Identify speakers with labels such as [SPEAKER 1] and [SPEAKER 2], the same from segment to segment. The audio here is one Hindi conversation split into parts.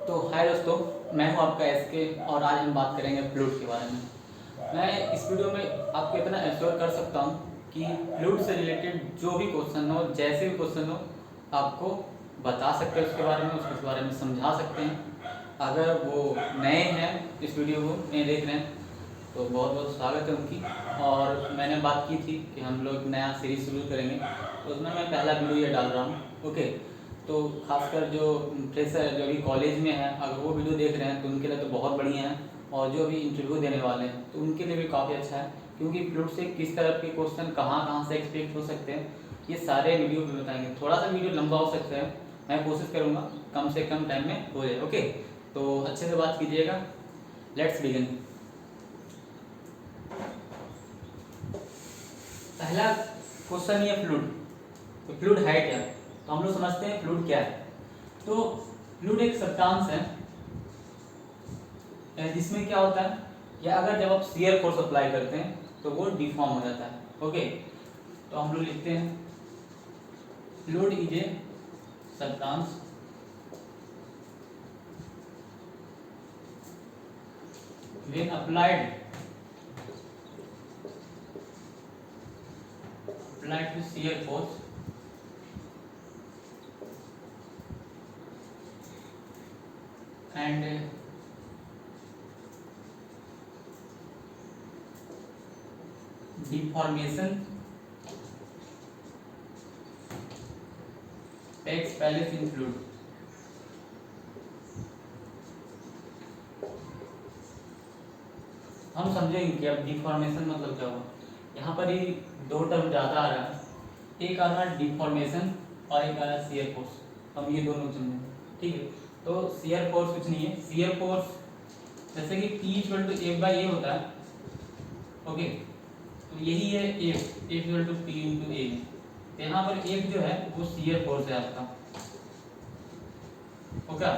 [SPEAKER 1] तो हाय दोस्तों, मैं हूं आपका एसके और आज हम बात करेंगे फ्लूट के बारे में। मैं इस वीडियो में आपको इतना एश्योर कर सकता हूं कि फ्लूट से रिलेटेड जो भी क्वेश्चन हो, जैसे भी क्वेश्चन हो, आपको बता सकते हैं उसके बारे में, उसके बारे में समझा सकते हैं। अगर वो नए हैं इस वीडियो को नए देख रहे हैं तो बहुत बहुत स्वागत है उनकी। और मैंने बात की थी कि हम लोग नया सीरीज शुरू करेंगे, तो उसमें मैं पहला वीडियो ये डाल रहा हूँ। ओके, तो खासकर जो फ्रेशर जो अभी कॉलेज में है, अगर वो वीडियो देख रहे हैं तो उनके लिए तो बहुत बढ़िया है, और जो भी इंटरव्यू देने वाले हैं तो उनके लिए भी काफ़ी अच्छा है, क्योंकि फ्लूट से किस तरह के क्वेश्चन कहाँ से एक्सपेक्ट हो सकते हैं ये सारे वीडियो में बताएंगे। थोड़ा सा वीडियो लंबा हो सकता है, मैं कोशिश करूँगा कम से कम टाइम में हो जाए। ओके, तो अच्छे से बात कीजिएगा। Let's begin. पहला क्वेश्चन ये फ्लूट। तो फ्लूट है क्या? तो हम लोग समझते हैं फ्लूट क्या है। तो फ्लूट एक सब्सटेंस है जिसमें क्या होता है, या अगर जब आप शियर फोर्स अप्लाई करते हैं तो वो डिफॉर्म हो जाता है। ओके, तो हम लोग लिखते हैं fluid is a substance when applied to shear force and deformation takes place in fluid। हम समझेंगे कि अब डिफॉर्मेशन मतलब क्या हुआ। यहाँ पर ही दो टर्म ज़्यादा आ रहा है, एक आ रहा है डिफॉर्मेशन और एक आ रहा है शियर फोर्स। हम ये दोनों समझेंगे, ठीक है। तो शियर फोर्स कुछ नहीं है, शियर फोर्स जैसे कि P इक्वल टू एक बाई ए होता है। ओके, तो यही है एक इक्वल टू P इंटू ए। यहाँ पर एक जो है वो शियर फोर्स है आपका। ओके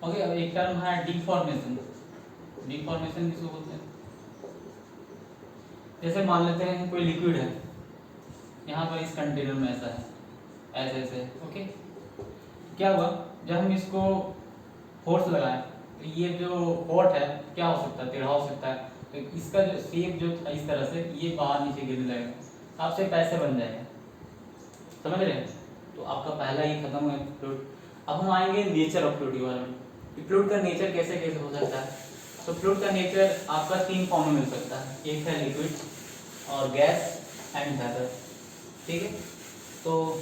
[SPEAKER 1] ओके, अब एक टर्म है डिफॉर्मेशन। डिफॉर्मेशन किसको बोलते हैं? जैसे मान लेते हैं कोई लिक्विड है, यहाँ पर इस कंटेनर में ऐसा है, ऐसे ऐसे। ओके, क्या हुआ जब हम इसको फोर्स लगाएं तो ये जो पॉट है क्या हो सकता है, टेढ़ा हो सकता है। तो इसका जो शेप जो था इस तरह से ये बाहर नीचे गिरने लगेगा, आपसे पैसे बन जाएगा। समझ रहे हैं? तो आपका पहला ही खत्म हुआ फ्लूइड। अब हम आएंगे नेचर ऑफ फ्लूइड के बारे में कि फ्लूइड का नेचर कैसे कैसे हो सकता है। तो फ्लूइड का नेचर आपका तीन फॉर्म में मिल सकता है, एक है लिक्विड और गैस एंड वेपर। ठीक है, तो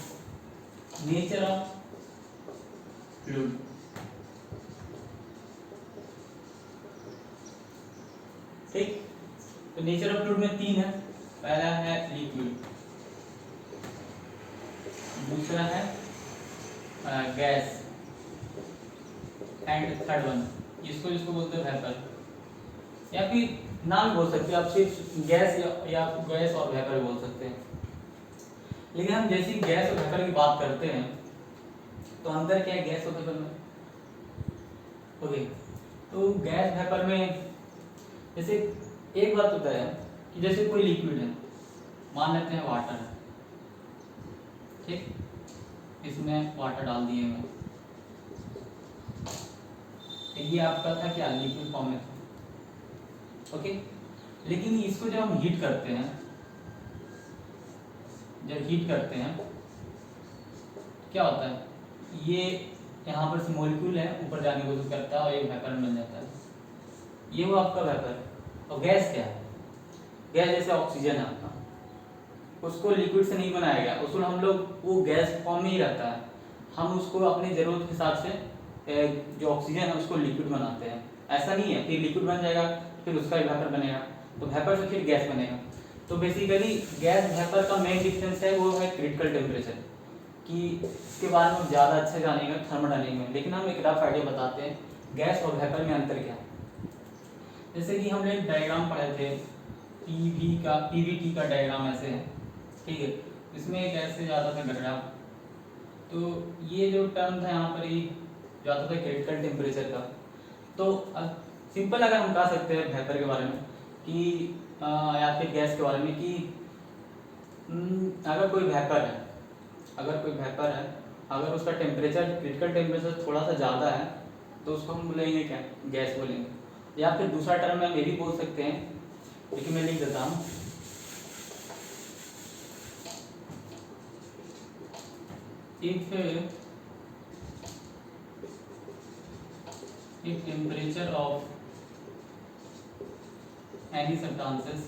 [SPEAKER 1] नेचर ऑफ फ्लूइड, ठीक। तो नेचर ऑफ फ्लूइड में तीन है। पहला है लिक्विड, दूसरा है गैस एंड थर्ड वन इसको जिसको बोलते हैं वेपर, या फिर नाम बोल सकते हैं आप, सिर्फ गैस या गैस और वेपर बोल सकते हैं। लेकिन हम जैसे ही गैस और वेपर की बात करते हैं तो अंतर क्या है गैस और वेपर में? ओके, तो गैस वेपर में जैसे एक बात होता है कि जैसे कोई लिक्विड है, मान लेते हैं वाटर है, ठीक, इसमें वाटर डाल दिए मैं, तो ये आपका था क्या, लिक्विड फॉर्म में था। ओके, लेकिन इसको जब हम हीट करते हैं, जब हीट करते हैं क्या होता है, ये यहाँ पर से मॉलिक्यूल है ऊपर जाने की कोशिश करता है और एक वेपर बन जाता है, ये वो आपका वेपर। और गैस क्या है? गैस जैसे ऑक्सीजन है आपका, उसको लिक्विड से नहीं बनाया गया, उसको हम लोग वो गैस फॉर्म में ही रहता है, हम उसको अपनी ज़रूरत के हिसाब से जो ऑक्सीजन है उसको लिक्विड बनाते हैं। ऐसा नहीं है फिर लिक्विड बन जाएगा फिर उसका वेपर बनेगा, तो वेपर से फिर गैस बनेगा। तो बेसिकली गैस वेपर का मेन डिफरेंस है वो है क्रिटिकल टेम्परेचर, कि इसके बारे में ज़्यादा अच्छे जानेंगे थर्मोडायनेमिक्स में, लेकिन हम एक रफ आइडिया बताते हैं गैस और वेपर में अंतर क्या है। जैसे कि हमने एक डायग्राम पढ़े थे पीवीटी का डायग्राम ऐसे है, ठीक है, इसमें एक ऐसे ज़्यादा था गठड़ा। तो ये जो टर्म था यहाँ पर ही ज़्यादा था क्रिटिकल टेम्परेचर का। तो सिंपल अगर हम कह सकते हैं वेपर के बारे में कि या फिर गैस के बारे में कि अगर कोई वेपर है, अगर उसका टेम्परेचर क्रिटिकल टेम्परेचर थोड़ा सा ज़्यादा है तो उसको हम बोलेंगे क्या, गैस बोलेंगे। या फिर दूसरा टर्म में हम ये भी बोल सकते हैं, लेकिन मैं लिख देता हूँ, if temperature of any substances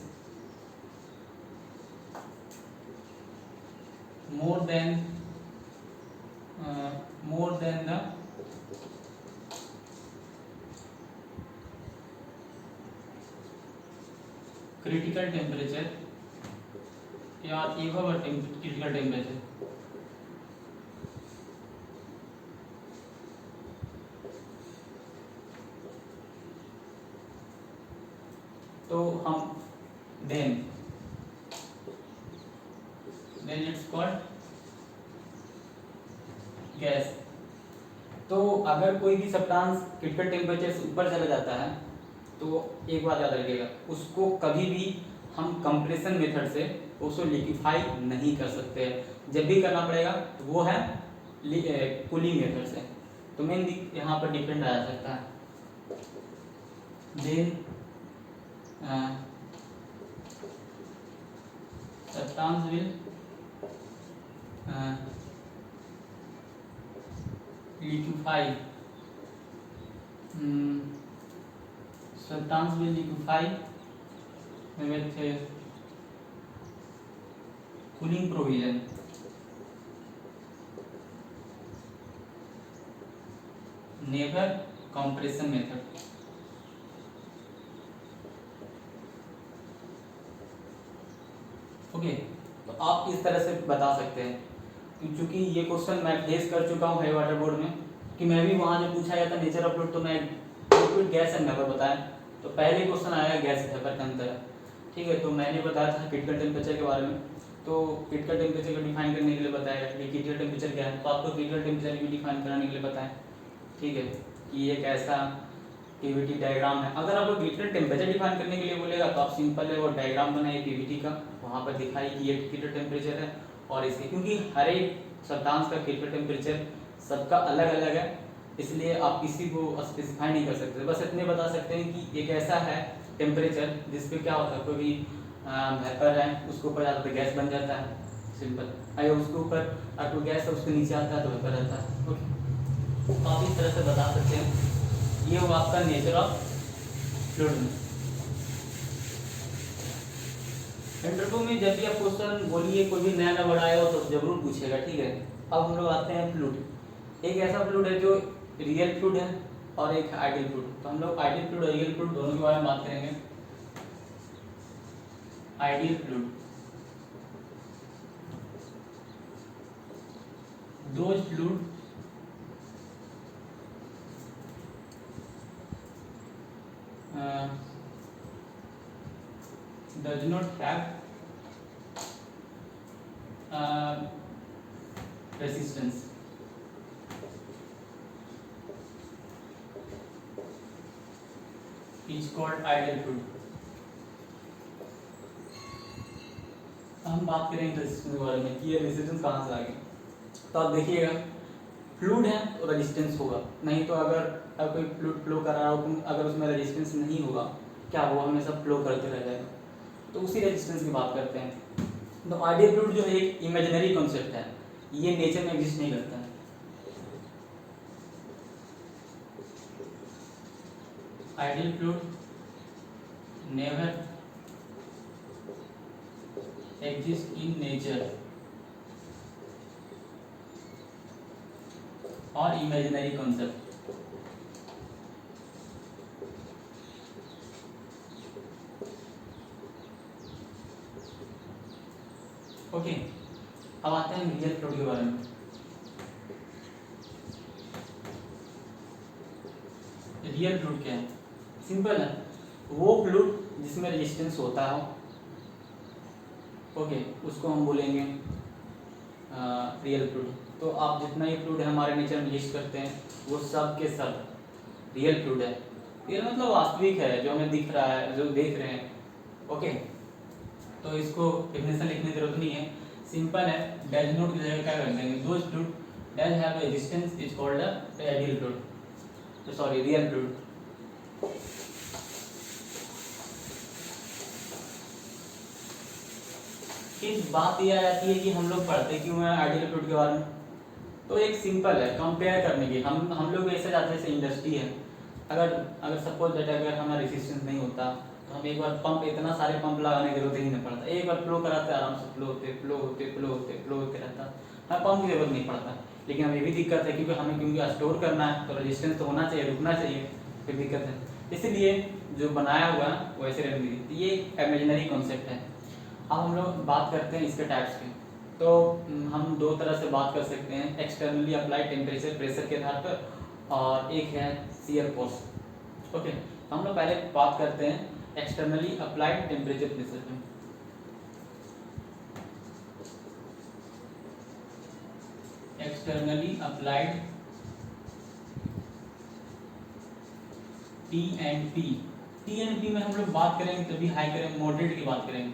[SPEAKER 1] more than the critical temperature या above a critical temperature, तो हम then it's called गैस। तो अगर कोई भी सब्सटेंस क्रिटिकल टेम्परेचर से ऊपर चला जाता है तो एक बात याद रखिएगा, उसको कभी भी हम कंप्रेशन मेथड से उसको लिक्विफाई नहीं कर सकते। जब भी करना पड़ेगा तो वो है कूलिंग मेथड से। तो मेन यहाँ पर डिपेंड आ सकता है। Then substance will liquefy, substance will liquefy with cooling provision, never compression method। Okay, तो आप इस तरह से बता सकते हैं, क्योंकि ये क्वेश्चन मैं फेस कर चुका हूँ हाई वाटर बोर्ड में, कि मैं भी वहाँ जब पूछा गया था नेचर ऑफ फ्लूइड तो मैं लिक्विड गैस एंड वेपर बताया, तो पहले क्वेश्चन आया गैस वेपर के अंदर। ठीक है, तो मैंने बताया था क्रिटिकल टेम्परेचर के बारे में, तो क्रिटिकल टेम्परेचर को डिफाइन करने के लिए बताया कि क्रिटिकल टेम्परेचर क्या है, तो आपको क्रिटिकल टेम्परेचर भी डिफाइन कराने के लिए बताया। ठीक है, कि ये कैसा पीवीटी डायग्राम है। अगर आपको क्रिटिकल टेम्परेचर डिफाइन करने के लिए बोलेगा तो आप सिंपल है वो डायग्राम बनाइए पीवीटी का, वहाँ पर दिखाइए कि ये क्रिटिकल टेम्परेचर है और इसके, क्योंकि हर एक सब्सटेंस का क्रिटिकल टेम्परेचर सबका अलग अलग है, इसलिए आप किसी को स्पेसिफाई नहीं कर सकते। बस इतने बता सकते हैं कि एक ऐसा है टेम्परेचर जिसपे क्या होता है, कोई भी वेपर है उसके ऊपर जाता है तो गैस बन जाता है, सिंपल। अगर उसके ऊपर अगर कोई गैस है उसके नीचे आता है तो वेपर रहता है। ओके, तो आप इस तरह से बता सकते हैं। ये होगा आपका नेचर ऑफ फ्लूइड में। इंटरव्यू में जब भी आप क्वेश्चन बोलिए, कोई भी नया वर्ड आया हो तो जरूर पूछेगा। ठीक है, अब हम लोग आते हैं फ्लूइड। एक ऐसा फ्लूइड है जो रियल फ्लूइड है और एक आइडियल फ्लूइड। तो हम लोग आइडियल फ्लूइड और रियल फ्लूइड दोनों के बारे में बात करेंगे। Ideal fluid, those fluid does not have resistance, is called ideal fluid। हम बात करेंगे रेजिस्टेंस के बारे में कि ये रेजिस्टेंस कहाँ से आ गई। तो आप देखिएगा, फ्लूइड है तो रेजिस्टेंस होगा, नहीं तो अगर कोई फ्लूइड फ्लो कर रहा हो अगर उसमें रेजिस्टेंस नहीं होगा, क्या वो हमेशा फ्लो करते रह जाएगा, तो उसी रेजिस्टेंस की बात करते हैं। तो आइडियल फ्लूइड जो है एक इमेजिनरी कॉन्सेप्ट है, ये नेचर में एग्जिस्ट नहीं करता है। Ideal fluid never exist in nature और इमेजिनरी कॉन्सेप्ट। ओके, अब आते हैं रियल फ्लूइड के बारे में। रियल फ्लूइड क्या है? सिंपल है, वो फ्लूइड जिसमें रेजिस्टेंस होता हो, ओके, उसको हम बोलेंगे रियल फ्लूइड। तो आप जितना ही फ्लूइड हमारे नेचर में लिस्ट करते हैं वो सब के सब रियल फ्लूइड है। रियल मतलब वास्तविक है, जो हमें दिख रहा है, जो देख रहे हैं। ओके, तो इसको डेफिनेशन लिखने की जरूरत नहीं है, सिंपल है। डज नॉट की जगह क्या कर देंगे, those fluid does have resistance is called the ideal fluid. Sorry real fluid. फिर बात ये आ जाती है कि हम लोग पढ़ते क्यों हैं आइडियल फ्लूइड के बारे में। तो एक सिंपल है कंपेयर करने की। हम लोग ऐसे जाते हैं, जैसे इंडस्ट्री है, अगर अगर सपोज दैट अगर हमारा रेजिस्टेंस नहीं होता तो हम एक बार पंप, इतना सारे पंप लगाने की जरूरत ही नहीं पड़ता, एक बार फ्लो कराते आराम से फ्लो होते फ्लो होते फ्लो होते फ्लो होते रहता, हमें पंप की जरूरत नहीं पड़ता। लेकिन हमें ये भी दिक्कत है क्योंकि हमें क्योंकि स्टोर करना है तो रेजिस्टेंस तो होना चाहिए, रुकना चाहिए, फिर दिक्कत है। इसीलिए जो बनाया हुआ है वो ऐसे रहने दीजिए। ये एक इमेजिनरी कॉन्सेप्ट है। अब हम लोग बात करते हैं इसके टाइप्स की। तो हम दो तरह से बात कर सकते हैं, एक्सटर्नली अप्लाइड टेम्परेचर प्रेशर के आधार पर, और एक है शियर फोर्स। ओके, हम लोग पहले बात करते हैं एक्सटर्नली अप्लाइड टेम्परेचर प्रेशर पे। Externally applied T and P. T and P में हम लोग बात करेंगे तभी हाई करेंगे, मॉडरेट की बात करेंगे,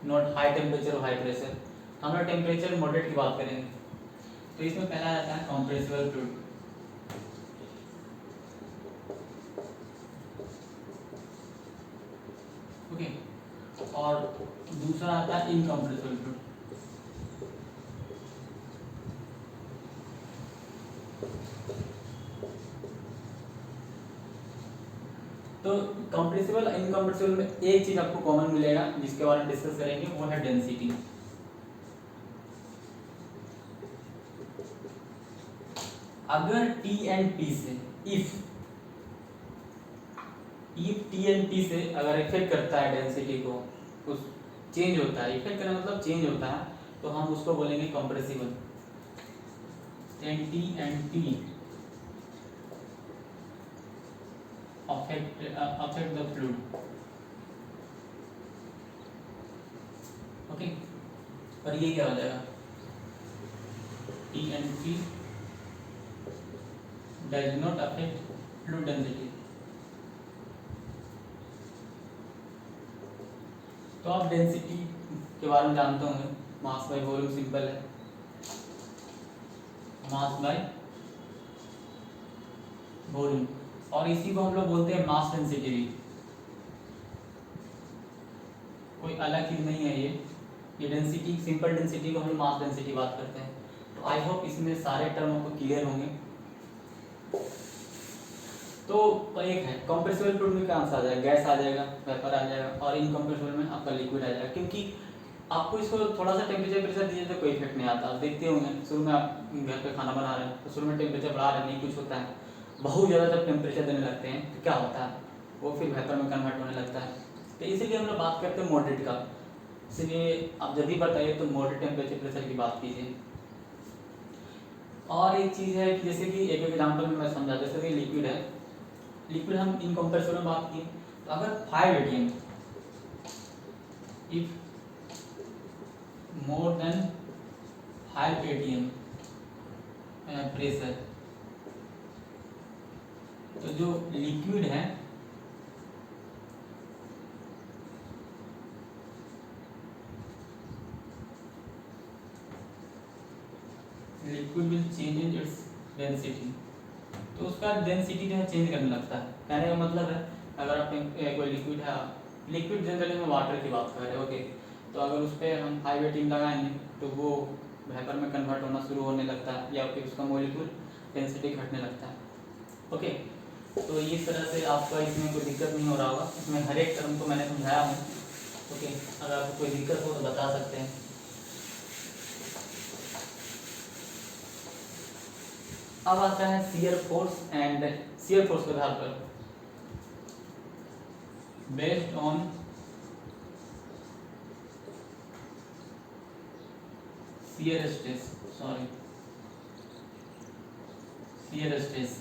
[SPEAKER 1] नॉट हाई टेम्परेचर और हाई प्रेशर। हम लोग टेम्परेचर मॉडरेट की बात करेंगे। तो इसमें पहला आता है कंप्रेसिबल फ्लूइड। ओके, और दूसरा आता है इनकम्प्रेसिबल फ्लूइड। तो कंप्रेसिबल इनकम्प्रेसिबल में एक चीज आपको कॉमन मिलेगा जिसके बारे में डिस्कस करेंगे, वो है डेंसिटी। अगर टी एंड पी से इफ टी एंड पी से अगर इफेक्ट करता है डेंसिटी को, उस चेंज होता है, इफेक्ट करना मतलब चेंज होता है, तो हम उसको बोलेंगे compressible. And T affect the fluid। Okay, और ये क्या हो जाएगा, T and P does not affect fluid density. तो आप डेंसिटी के बारे में जानते होंगे, मास बाय वॉल्यूम, सिंपल है, मास बाय वॉल्यूम। और इसी को हम लोग बोलते हैं मास डेंसिटी भी, कोई अलग चीज नहीं है ये डेंसिटी, सिंपल डेंसिटी को हम मास डेंसिटी बात करते हैं। तो आई होप इसमें सारे टर्म आपको क्लियर होंगे। तो एक है कंप्रेसिबल फ्लूइड में क्या आंसर आ जाएगा, गैस आ जाएगा, वेपर आ जाएगा, और इनकम्प्रेसिबल में आपका लिक्विड आ जाएगा। क्योंकि आपको इसको थोड़ा सा टेम्परेचर प्रेशर दीजिए तो कोई इफेक्ट नहीं आता। आप देखते होंगे शुरू में आप घर पे खाना बना रहे हैं तो शुरू में टेम्परेचर बढ़ा रहे हैं, नहीं कुछ होता है। बहुत ज़्यादा जब टेम्परेचर देने लगते हैं तो क्या होता है, वो फिर वेपर में कन्वर्ट होने लगता है। तो इसीलिए हम लोग बात करते हैं मॉडरेट का। इसलिए आप जब भी बताइए तो मॉडरेट टेम्परेचर प्रेशर की बात कीजिए। और एक चीज़ है कि जैसे कि एक एग्जाम्पल में मैं समझा, जैसे कि लिक्विड है, लिक्विड हम इनकम्प्रेसिबल में बात की, तो अगर 5 atm if more than 5 atm pressure, तो जो लिक्विड है liquid will change in its density. तो उसका डेंसिटी जो है चेंज करने लगता है। कहने का मतलब है अगर आप कोई लिक्विड है, लिक्विड जनरली हम वाटर की बात कर रहे हैं, ओके, तो अगर उस पर हम 5 atm लगाएंगे तो वो वेपर में कन्वर्ट होना शुरू होने लगता है, या फिर उसका मॉलिक्यूल डेंसिटी घटने लगता है। ओके, तो इस तरह से आपका इसमें कोई दिक्कत नहीं हो रहा होगा। इसमें हर एक टर्म को मैंने समझाया हूँ। ओके, अगर आपको कोई दिक्कत हो तो बता सकते हैं। अब आता है shear force and shear force के आधार पर based on shear stress, shear stress.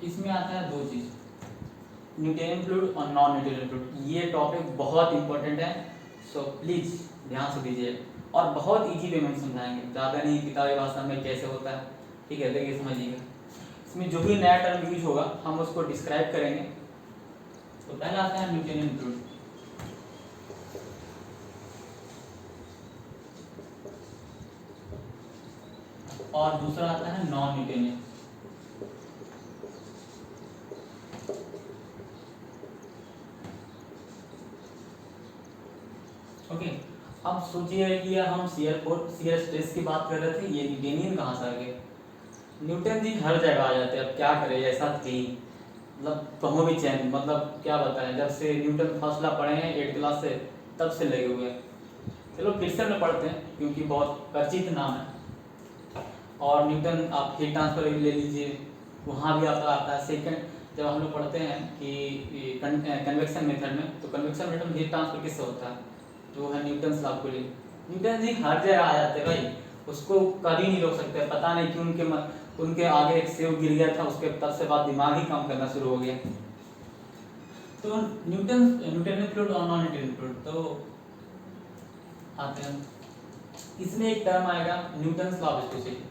[SPEAKER 1] इसमें आता है दो चीज, न्यूटोनियन फ्लूइड और नॉन न्यूटोनियन फ्लूइड। ये टॉपिक बहुत इंपॉर्टेंट है, सो प्लीज ध्यान से दीजिए, और बहुत इजी वे में समझाएंगे, ज़्यादा नहीं किताबी भाषा में कैसे होता है, ठीक है, देखिए समझिएगा। इसमें जो भी नया टर्म यूज होगा हम उसको डिस्क्राइब करेंगे। तो पहला आता है न्यूटोनियन फ्लूइड। और दूसरा आता है नॉन न्यूटोनियन। ओके, अब सोचिए कि हम शियर स्ट्रेस की बात कर रहे थे, ये न्यूटोनियन कहाँ से आ गए? न्यूटन जी हर जगह आ जाते हैं, अब क्या करें, ऐसा थी मतलब कहों भी चैन, मतलब क्या बताएं, जब से न्यूटन फासला पढ़े हैं 8th क्लास से तब से लगे हुए हैं। चलो फिर से हम पढ़ते हैं क्योंकि बहुत परिचित नाम है। और न्यूटन आप हीट ट्रांसफर ले लीजिए, वहाँ भी आपका आता है। सेकंड जब हम लोग पढ़ते हैं कि कन्वेक्शन मेथड में, तो कन्वेक्शन मेथड में हीट ट्रांसफर किससे होता है? जो है न्यूटन लॉ को लिए। न्यूटन जी हर जगह आ जाते हैं भाई, उसको कभी नहीं रोक सकते। पता नहीं क्यों उनके आगे एक सेव गिर गया था, उसके तब से बाद दिमाग ही काम करना शुरू हो गया। तो न्यूटन फ्लूइड और नॉन न्यूटन फ्लूइड, तो आते हैं इसमें एक टर्म आएगा Newton law of viscosity.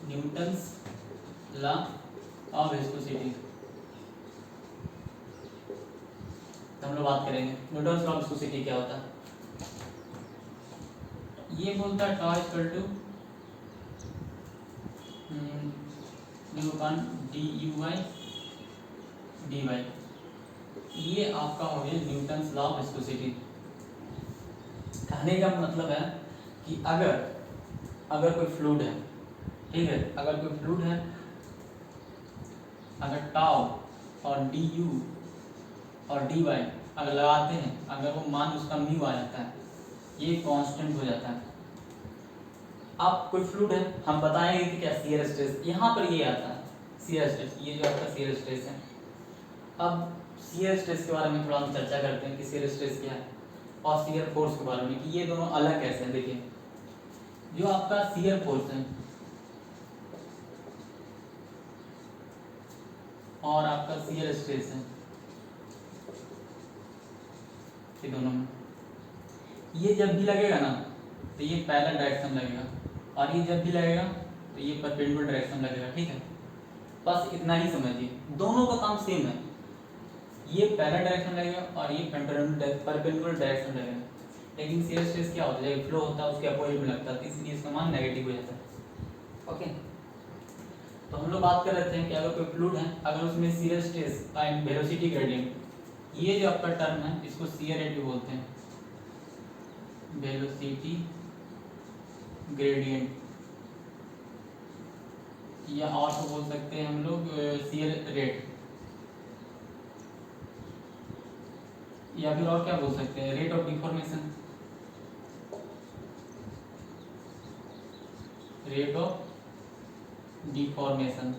[SPEAKER 1] Newton's law of viscosity हम लोग बात करेंगे। न्यूटन्स लॉ ऑफ विस्कोसिटी क्या होता है? ये बोलता है tau equal to nu upon D U by D Y. ये आपका हो गया न्यूटन्स लॉ ऑफ विस्कोसिटी। कहने का मतलब है कि अगर कोई फ्लूइड है, ठीक है, अगर कोई फ्लूइड है, अगर टाउ और डी यू और डी वाई अगर लगाते हैं, अगर वो मान उसका म्यू आ जाता है, ये कांस्टेंट हो जाता है। अब कोई फ्लूइड है, हम बताएंगे कि क्या शियर स्ट्रेस, यहाँ पर ये आता है शियर स्ट्रेस, ये जो आपका शियर स्ट्रेस है। अब शियर स्ट्रेस के बारे में थोड़ा हम चर्चा करते हैं कि शियर स्ट्रेस क्या है, और शियर फोर्स के बारे में कि ये दोनों अलग कैसे हैं। देखिए, जो आपका शियर फोर्स है और आपका शियर स्ट्रेस है, ये दोनों में, ये जब भी लगेगा ना तो ये पैरेलल डायरेक्शन लगेगा, और ये जब भी लगेगा तो ये परपेंडिकुलर डायरेक्शन लगेगा। ठीक है, बस इतना ही समझिए, दोनों का काम सेम है। ये पैरेलल डायरेक्शन लगेगा और ये परपेंडिकुलर डायरेक्शन लगेगा। लेकिन शियर स्ट्रेस क्या होता है, जब फ्लो होता है उसके अपोजिट में लगता है, इसलिए इसका मान नेगेटिव हो जाता है। ओके, तो हम लोग बात कर रहे थे कि अगर कोई फ्लूइड है, अगर उसमें shear stress and velocity gradient, ये जो आपका टर्म है इसको शियर रेट बोलते हैं, वेलोसिटी ग्रेडियंट, या और तो बोल सकते हैं हम लोग शियर रेट, या फिर और क्या बोल सकते हैं, rate of deformation, rate of deformation.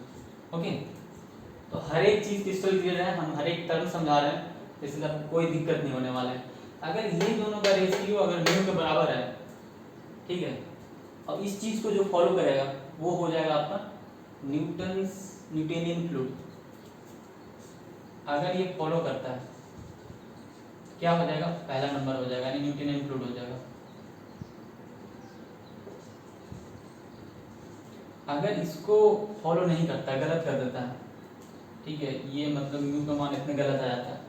[SPEAKER 1] Okay, तो हर एक चीज क्रिस्टल क्लियर है, हम हर एक टर्म समझा रहे हैं, इसलिए आपको कोई दिक्कत नहीं होने वाला है। अगर ये दोनों का रेशियो अगर म्यू के बराबर है, ठीक है, अब इस चीज को जो फॉलो करेगा वो हो जाएगा आपका न्यूटोनियन फ्लूइड। अगर ये फॉलो करता है क्या हो जाएगा, पहला नंबर हो जाएगा, यानी न्यूटोनियन फ्लूइड हो जाएगा। अगर इसको फॉलो नहीं करता, गलत कर देता है, ठीक है, ये मतलब म्यू का मान इतने गलत आ जाता है,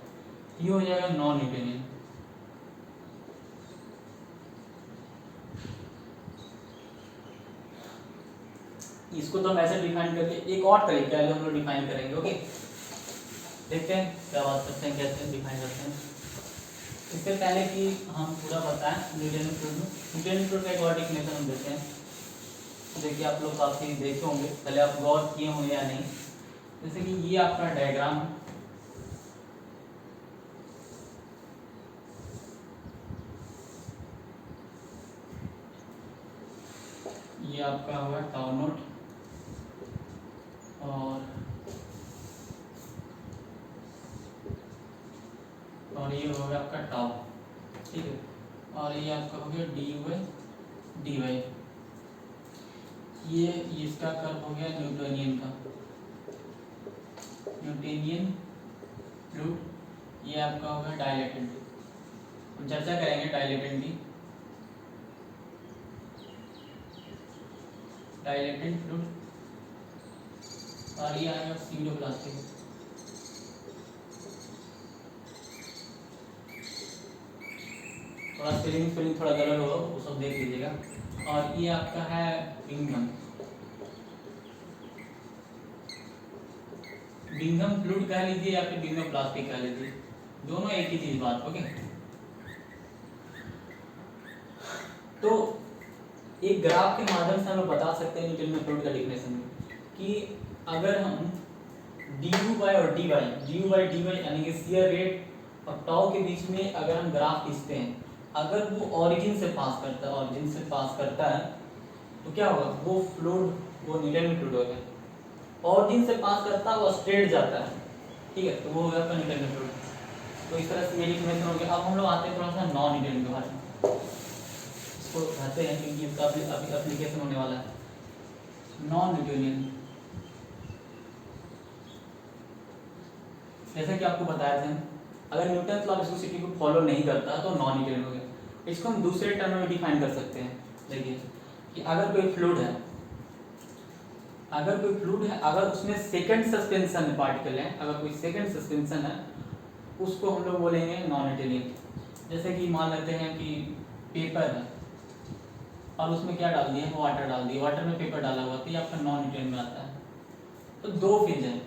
[SPEAKER 1] ये हो जाएगा नॉन न्यूटोनियन। इसको तो हम ऐसे डिफाइन करके एक और तरीका है जो हम लोग डिफाइन करेंगे। ओके, देखते हैं क्या बात करते हैं, कैसे डिफाइन करते हैं। इससे पहले कि हम पूरा बताएं न्यूटोनियन फ्लूइड में, न्यूटोनियन फ्लूइड का एक और डेफिनेशन हम देते हैं। देखिए, आप लोग काफ़ी देखे होंगे, पहले आप गौर किए होंगे या नहीं। जैसे कि ये आपका डायग्राम है, ये आपका होगा टाउ नोट, और ये होगा आपका टाउ, ठीक है, और ये आपका हो गया D U by D Y. ये इसका कर्व हो गया न्यूटोनियन का, न्यूटोनियन फ्लूइड। ये आपका होगा डायलेटेंट, हम चर्चा करेंगे डायलेटेंट की, डायलेटेंट फ्लूइड। और ये आएगा सीडो प्लास्टिक, थोड़ा स्पेलिंग थोड़ा गलत होगा, वो सब देख लीजिएगा। और ये आपका है बिंघम। बिंघम फ्लूइड कह लीजिए या फिर बिंघम प्लास्टिक कह लीजिए, दोनों एक ही चीज बात। ओके, तो एक ग्राफ के माध्यम से हम बता सकते हैं न्यूटन में फ्लूइड का डिफिनेशन कि अगर हम du बाई और dy यानी कि शियर रेट और टाउ के बीच में अगर हम ग्राफ खींचते हैं, अगर वो ऑरिजिन से पास करता है तो क्या होगा, वो फ्लूइड, वो न्यूटन में फ्लूइड होगा। ऑरिजिन से पास करता है वो स्ट्रेट जाता है, ठीक है, तो वो होगा आपका न्यूटन में फ्लूइड। तो इस तरह से ये डिफिनेशन हो गया। अब हम लोग आते हैं थोड़ा सा नॉन न्यूटन के बारे में, इसको कहते हैं क्योंकि इसका अभी एप्लीकेशन होने वाला है। नॉन न्यूटोनियन, जैसा कि आपको बताया था, अगर न्यूटन लॉ ऑफ विस्कोसिटी को फॉलो नहीं करता तो नॉन न्यूटोनियन हो गया। इसको हम दूसरे टर्म में डिफाइन कर सकते हैं। देखिए कि अगर कोई फ्लूइड है, अगर उसमें सेकंड सस्पेंशन है, पार्टिकल है, अगर कोई सेकंड सस्पेंशन है, उसको हम लोग बोलेंगे नॉन न्यूटोनियन। जैसे कि मान लेते हैं कि पेपर है और उसमें क्या डाल दिया, वाटर डाल दिया, वाटर में पेपर डाला हुआ, तो ये आपका नॉन न्यूटोनियन में आता है। तो दो फेज है,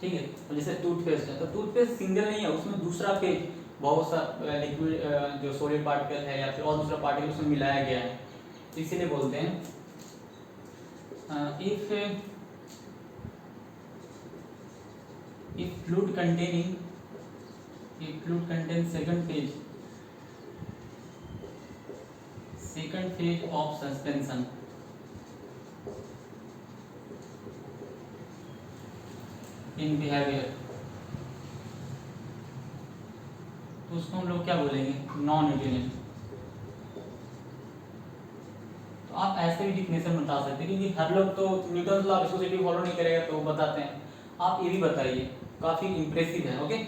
[SPEAKER 1] ठीक है। तो जैसे टूथपेस्ट है, तो टूथपेस्ट सिंगल नहीं है, उसमें दूसरा फेज, बहुत सा लिक्विड जो सॉलिड पार्टिकल है या फिर और दूसरा पार्टिकल उसमें मिलाया गया है, तो इसीलिए बोलते हैं if fluid contains second phase of suspension, in behavior, तो उसको हम लोग क्या बोलेंगे, नॉन न्यूटोनियन। तो आप ऐसे भी डिफिनेशन बता सकते हैं, क्योंकि हर लोग तो Newton law of viscosity follow नहीं करेगा तो वो बताते हैं, आप ये भी बताइए, काफी इंप्रेसिव है। ओके,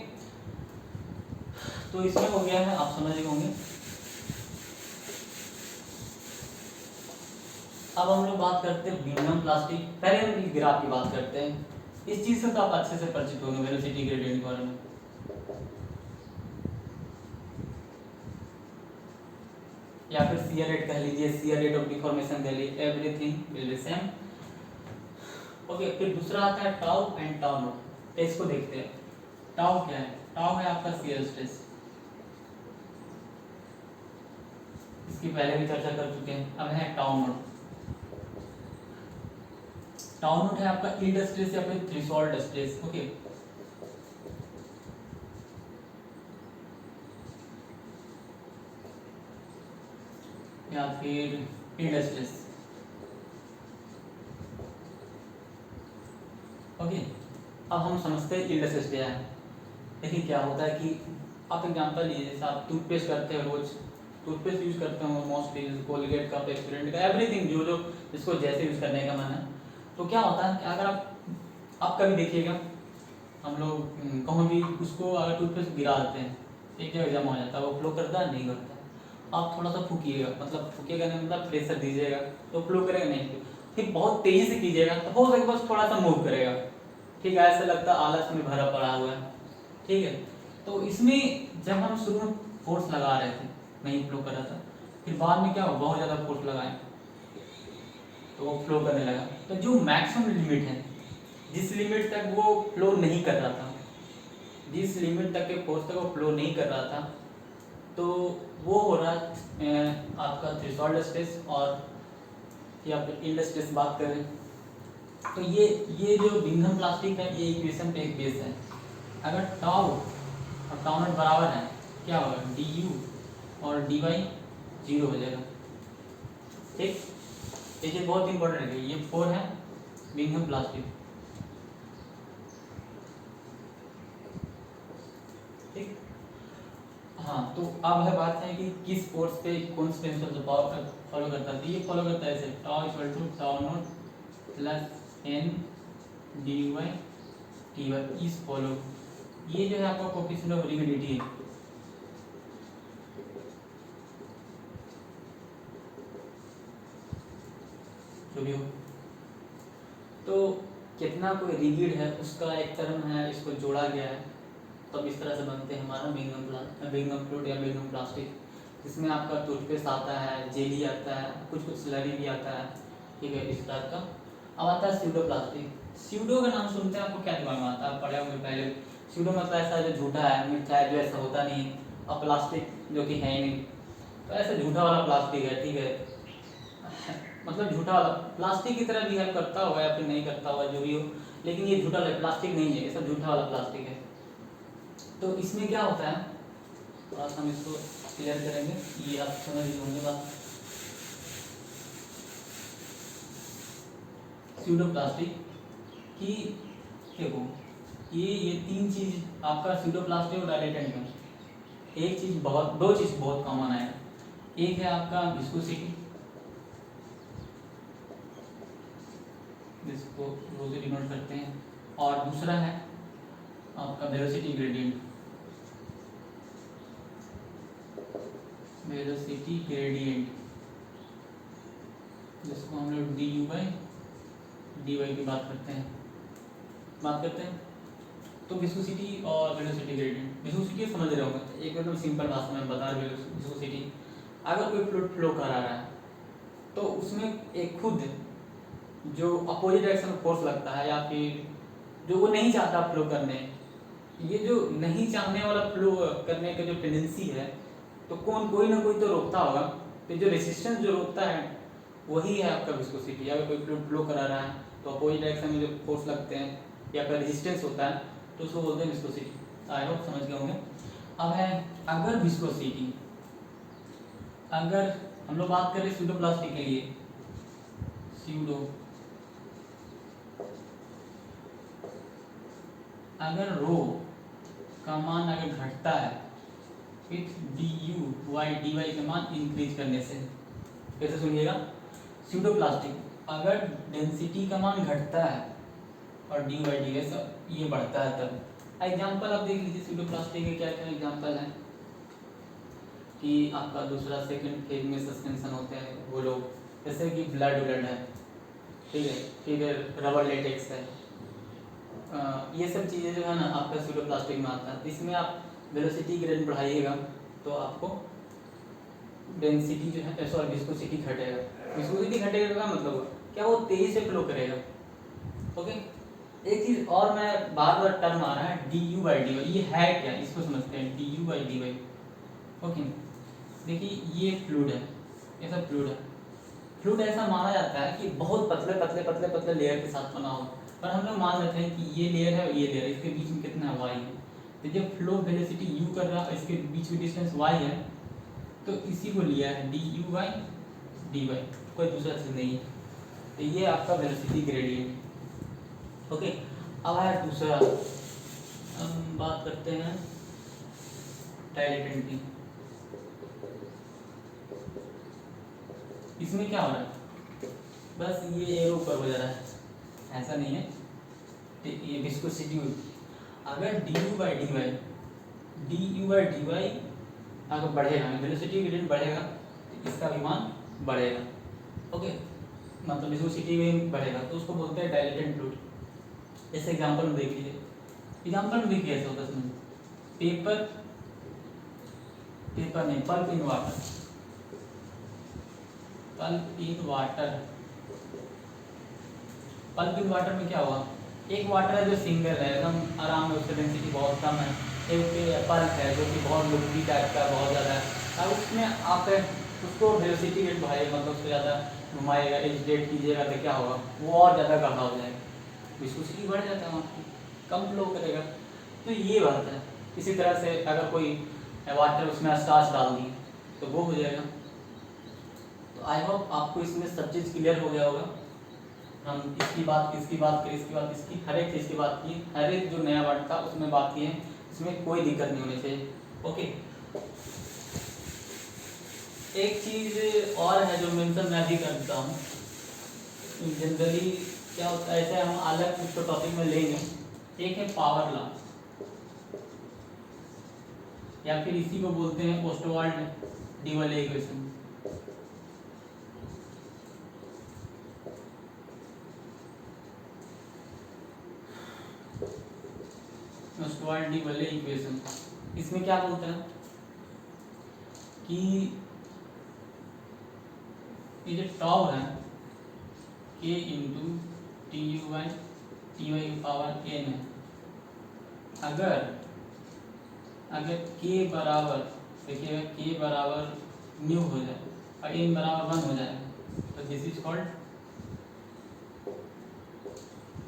[SPEAKER 1] तो इसमें हो गया है, आप समझ गए होंगे। अब हम लोग बात करते हैं बिंघम प्लास्टिक। पहले हम ग्राफ की बात करते हैं, इस चीज से तो आप अच्छे से परिचित होंगे, वेलोसिटी ग्रेडियंट के बारे में। या फिर शियर रेट कह लीजिए, शियर रेट ऑफ डिफॉर्मेशन कह लीजिए, everything will be same. Okay, फिर दूसरा आता है टाउ एंड टाउ नोट। इसको देखते हैं, टाउ क्या है। टाउ है आपका शियर स्ट्रेस, इसकी पहले भी चर्चा कर चुके हैं। अब है टाउ नोट। टाउ नोट है आपका यील्ड स्ट्रेस या फिर थ्रेशोल्ड स्ट्रेस। ओके, या फिर यील्ड स्ट्रेस। ओके, अब हम समझते हैं यील्ड स्ट्रेस क्या है। देखिए क्या होता है कि आप एग्जांपल लीजिए, जैसे आप टूथपेस्ट करते हैं, रोज टूथपेस्ट यूज करते हो मोस्टली, कोलगेट का, पेप्सोडेंट का, एवरीथिंग जो जिसको जैसे यूज करने का मन है। तो क्या होता है कि अगर आप कभी देखिएगा, हम लोग कहीं भी उसको अगर टूथपेस्ट गिरा देते हैं, एक जगह जमा हो जाता है, वो फ्लो करता है, नहीं करता। आप थोड़ा सा फूकिएगा, मतलब फूकिएगा नहीं, मतलब प्रेशर दीजिएगा तो फ्लो करेगा, नहीं। फिर बहुत तेजी से कीजिएगा तो हो सके बस थोड़ा सा मूव करेगा, ठीक है, ऐसा लगता है आलस में भरा पड़ा हुआ है, ठीक है। तो इसमें जब हम शुरू में फोर्स लगा रहे थे, नहीं फ्लो कर रहा था, फिर बाद में क्या हुआ, बहुत ज़्यादा फोर्स लगाए तो वो फ्लो करने लगा। तो जो मैक्सिमम लिमिट है, जिस लिमिट तक वो फ्लो नहीं कर रहा था, जिस लिमिट तक के फोर्स तक वो फ्लो नहीं कर रहा था, तो वो हो रहा है आपका थ्रेशोल्ड स्ट्रेस। और या फिर यील्ड स्ट्रेस बात करें तो ये जो बिंघम प्लास्टिक है, ये इक्वेशन पे एक बेस है। अगर टाउ और टाउ नॉट बराबर है, क्या होगा, डी यू और डी वाई जीरो हो जाएगा, ठीक। देखिए बहुत इंपॉर्टेंट है, ये 4 है बिंघम प्लास्टिक, ठीक। हाँ, तो अब है बात है कि किस फोर्स पे कौन से प्रिंसिपल फॉलो करता है। तो ये फॉलो करता है ऐसे, tau equal to tau naught plus N D Y T Y is follow. ये जो है आपका कोएफिशिएंट ऑफ रिजिडिटी है, जो भी हो। तो कितना कोई रिजिड है उसका एक टर्म है, इसको जोड़ा गया है, तब इस तरह से बनते हैं हमारा बिंगम फ्लूइड या बिंगम प्लास्टिक, जिसमें आपका टूथपेस्ट आता है, जेली आता है, कुछ कुछ स्लरी भी आता है, ठीक है, इस टाइप का। अब आता है स्यूडो प्लास्टिक। स्यूडो का नाम सुनते हैं आपको क्या दिमाग में आता है? पढ़े होंगे पहले। स्यूडो मतलब ऐसा जो झूठा है, मिथ्या है, जो ऐसा होता नहीं है, और प्लास्टिक जो कि है ही नहीं, तो ऐसा झूठा वाला प्लास्टिक है, ठीक है। मतलब झूठा वाला प्लास्टिक की तरह बिहेव करता होगा या फिर नहीं करता होगा, जो भी हो, लेकिन ये झूठा प्लास्टिक नहीं है, ये सब झूठा वाला प्लास्टिक है। तो इसमें क्या होता है, थोड़ा सा हम इसको क्लियर करेंगे, ये आप समझ होंगे बात। स्यूडो प्लास्टिक की देखो, ये तीन चीज आपका स्यूडो प्लास्टिक और डायलेटेंट में एक चीज बहुत, दो चीज बहुत कॉमन है। एक है आपका विस्कोसिटी, जिसको रो से डिनोट करते हैं, और दूसरा है आपका वेलोसिटी ग्रेडियंट। वेलोसिटी ग्रेडियंट जिसको हम लोग dy की बात करते हैं। तो विस्कोसिटी और वेलोसिटी ग्रेडियंट, विस्कोसिटी समझ रहे होंगे, एक एकदम सिंपल भाषा में बता रहे। विस्कोसिटी, अगर कोई फ्लूइड फ्लो कर रहा है तो उसमें एक खुद जो अपोजिट डायरेक्शन में फोर्स लगता है, या फिर जो वो नहीं चाहता फ्लो करने, ये जो नहीं चाहने वाला फ्लो करने का जो टेंडेंसी है, तो कोई ना कोई तो रोकता होगा। तो जो रेसिस्टेंस जो रोकता है वही है आपका विस्कोसिटी। अगर कोई फ्लूइड फ्लो करा रहा है तो अपोजिट डायरेक्शन में जो फोर्स लगते हैं या फिर रेजिस्टेंस होता है, तो उसको बोलते हैं विस्कोसिटी। आई होप समझ गए होंगे। अब है अगर विस्कोसिटी, अगर हम लोग बात करें स्यूडो प्लास्टिक के लिए, स्यूडो अगर रो का मान अगर घटता है विथ dy का मान इंक्रीज करने से, कैसे सुनिएगा, स्यूडो प्लास्टिक अगर डेंसिटी का मान घटता है और dy ये बढ़ता है, तब एग्जाम्पल आप देख लीजिए स्यूडो प्लास्टिक के क्या क्या एग्जाम्पल है कि आपका दूसरा सेकंड फेज में सस्पेंशन होते हैं वो लोग, जैसे कि ब्लड है, ठीक है, फिर रबर लेटेक्स है, ये सब चीज़ें जो है ना आपका स्यूडो प्लास्टिक में आता है। तो इसमें आप वेलोसिटी ग्रेडियंट बढ़ाइएगा तो आपको डेंसिटी जो है, सॉरी, विस्कोसिटी घटेगा। विस्कोसिटी घटेगा का मतलब क्या, वो तेजी से फ्लो करेगा। ओके, एक चीज़ और मैं बार बार टर्म आ रहा है dy, ये है क्या, इसको समझते हैं। dy, ओके, देखिए ये फ्लूइड है, ये सब फ्लूइड है। फ्लूइड ऐसा माना जाता है कि बहुत पतले पतले पतले पतले लेयर के साथ बना हो, पर हम लोग मान लेते हैं कि ये लेयर है और ये लेयर, इसके बीच में कितना y है। तो जब फ्लो वेलोसिटी u कर रहा है, इसके बीच में डिस्टेंस y है, तो इसी को लिया है dy, कोई दूसरा चीज़ नहीं है। तो ये आपका वेलोसिटी ग्रेडियंट। ओके, अब है दूसरा, हम बात करते हैं डायलेटेंट की। इसमें क्या हो रहा है, बस ये एरो ऊपर हो जा रहा है, ऐसा नहीं है। ये विस्कोसिटी, अगर dy अगर बढ़ेगा, वेलोसिटी ग्रेडियंट बढ़ेगा तो इसका भी मान बढ़ेगा। ओके, मतलब विस्कोसिटी में बढ़ेगा तो उसको बोलते हैं डायलेटेंट फ्लूइड। जैसे एग्जांपल में देख लीजिए, एग्जांपल में देखिए ऐसा होता है, समझ, पेपर नहीं, pulp in water, pulp in water में क्या हुआ, एक वाटर है जो सिंगल है, एकदम आराम में, उसकी डेंसिटी बहुत कम है। एक पल्प है जो कि बहुत लुब्बी टाइप का, बहुत ज़्यादा है। अब उसमें आप उसको वेलोसिटी रेट बढ़ाइएगा, मतलब उसको ज़्यादा घुमाएगा, एजिटेट कीजिएगा, तो क्या होगा, वो और ज़्यादा गाढ़ा हो जाएगा, विस्कोसिटी बढ़ जाता है वहाँ पर, कम फ्लो करेगा। तो ये बात है। इसी तरह से अगर कोई वाटर उसमें स्टार्च डाल दी तो वो हो जाएगा। तो आई होप आपको इसमें सब चीज़ क्लियर हो गया होगा। हम इसकी बात इसकी हर एक चीज़ की बात की, हर एक जो नया वर्ड था उसमें बात की है, इसमें कोई दिक्कत नहीं होनी चाहिए। ओके, एक चीज़ और है जो मेंशन मैं भी करता हूँ, जनरली क्या होता है, ऐसे हम अलग कुछ टॉपिक में लेंगे। एक है पावर लॉ, या फिर इसी को बोलते हैं ओस्टवाल्ड डिवल इक्वेशन। ऑस्वाल्डी वाले इक्वेशन। इसमें क्या बोलते हैं कि ये जो टाउ है k into T U by T Y power n है। अगर k बराबर देखिएगा k बराबर न्यू हो जाए और n बराबर 1 हो जाए तो this is called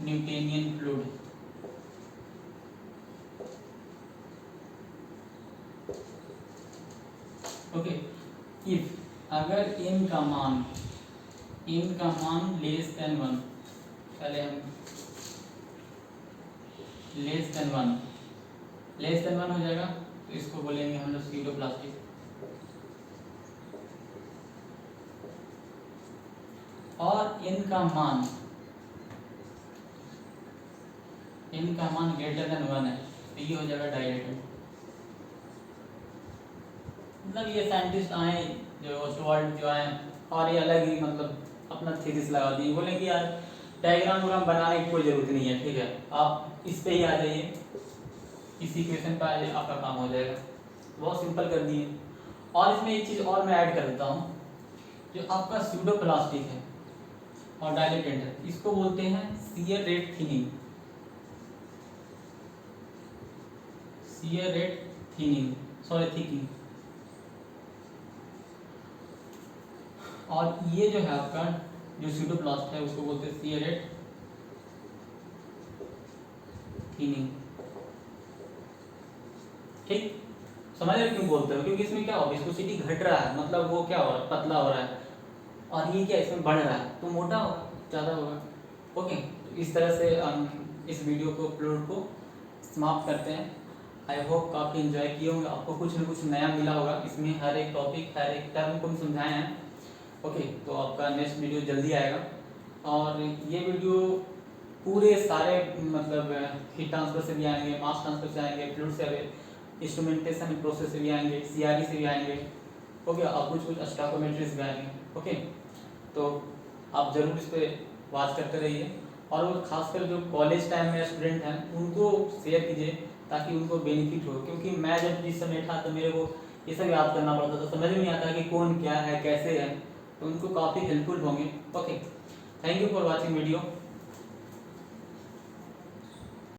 [SPEAKER 1] Newtonian fluid. Okay, if अगर n का मान लेस देन 1, पहले हम लेस देन 1 हो जाएगा तो इसको बोलेंगे हम लोग स्यूडोप्लास्टिक। और n का मान ग्रेटर देन 1 है तो ये हो जाएगा डायलेटेड। मतलब ये साइंटिस्ट आए जो ऑस्वाल्ड जो आए और ये अलग ही मतलब अपना थीसिस लगा दिए, बोले कि यार डायग्राम बनाने की कोई ज़रूरत नहीं है, ठीक है आप इस पे ही आ जाइए, इस इक्वेशन पे आ जाइए, आपका काम हो जाएगा। बहुत सिंपल कर दिए। और इसमें एक चीज़ और मैं ऐड कर देता हूँ, जो आपका स्यूडोप्लास्टिक है और डायलेटेड है, इसको बोलते हैं शियर रेट थिनिंग। थिकिंग। और ये जो है आपका जो स्यूडोप्लास्ट है उसको बोलते हैं शियर रेट थिनिंग। ठीक, समझ रहे क्यों बोलते हो? क्योंकि इसमें क्या हो, विस्कोसिटी घट रहा है, मतलब वो क्या हो रहा है, पतला हो रहा है, और ये क्या इसमें बढ़ रहा है तो मोटा होगा, ज़्यादा होगा। ओके, तो इस तरह से हम इस वीडियो को अपलोड को समाप्त करते हैं। आई होप काफ़ी इन्जॉय किए होंगे, आपको कुछ न कुछ नया मिला होगा। इसमें हर एक टॉपिक हर एक टर्म को हम समझाए हैं। ओके, तो आपका नेक्स्ट वीडियो जल्दी आएगा। और ये वीडियो पूरे सारे मतलब हीट ट्रांसफर से भी आएंगे, मास ट्रांसफर से आएंगे, फ्लूइड से, इंस्ट्रूमेंटेशन प्रोसेस से भी आएंगे, सीआरई से भी आएंगे। ओके, और कुछ स्टॉकोमेट्री से भी आएंगे। ओके, तो आप ज़रूर इस पर बात करते रहिए, और वो खासकर जो कॉलेज टाइम में स्टूडेंट हैं उनको शेयर कीजिए ताकि उनको बेनिफिट हो। क्योंकि मैं जब जिस समय था तो मेरे को ये सब याद करना पड़ता था, समझ में नहीं आता कि कौन क्या है कैसे है, तो उनको काफ़ी हेल्पफुल होंगे। Okay, thank you for watching video.